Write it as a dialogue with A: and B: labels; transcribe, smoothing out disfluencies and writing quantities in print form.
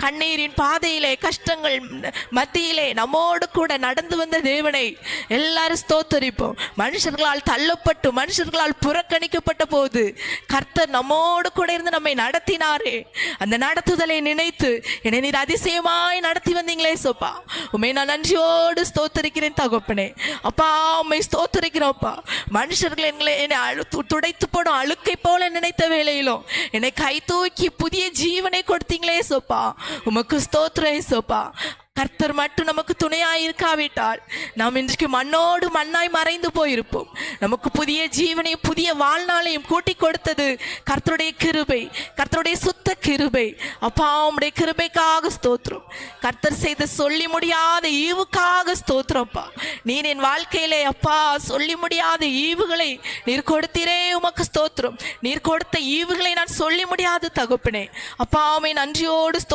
A: கண்ணீரின் பாதையிலே கஷ்டங்கள் மத்தியிலே நம்மோடு கூட நடந்து வந்த தேவனை எல்லாரும் ஸ்தோத்தரிப்போம். மனுஷர்களால் தள்ளப்பட்டு மனுஷர்களால் புறக்கணிக்கப்பட்ட போது கர்த்தர் நம்மோடு கூட இருந்து நம்மை நடத்தினாரே, அந்த நடத்துதலை நினைத்து என்னை நீர் அதிசயமாய் நடத்தி வந்தீங்களே சோப்பா, உண்மை நான் நன்றியோடு ஸ்தோத்தரிக்கிறேன் தகப்பனே. அப்பா உண்மை ஸ்தோத்தரிக்கிறோம்ப்பா. மனுஷர்கள் என்னை துடைத்து போடும் அழுக்கை போல நினைத்த வேளையிலும் என்னை கை தூக்கி புதிய ஜீவனை கொடுத்தீங்களே சோப்பா, உமக்கு ஸ்தோத்திரம் சோப்பா. கர்த்தர் மட்டும் நமக்கு துணையாய் இருக்காவிட்டால் நாம் இன்றைக்கு மண்ணோடு மண்ணாய் மறைந்து போயிருப்போம். நமக்கு புதிய ஜீவனையும் புதிய வாழ்நாளையும் கூட்டி கொடுத்தது கர்த்தருடைய கிருபை, கர்த்தருடைய சுத்த கிருபை. அப்பா உம்முடைய கிருபைக்காக ஸ்தோத்திரம். கர்த்தர் செய்த சொல்லி முடியாத ஈவுக்காக ஸ்தோத்திரம்ப்பா. நீர் என் வாழ்க்கையிலே அப்பா சொல்லி முடியாத ஈவுகளை நீர் கொடுத்தீரே, உமக்கு ஸ்தோத்திரம். நீர் கொடுத்த ஈவுகளை நான் சொல்லி முடியாத தகப்பனே. அப்பா உம்மை நன்றியோடு ஸ்தோத்திரம்.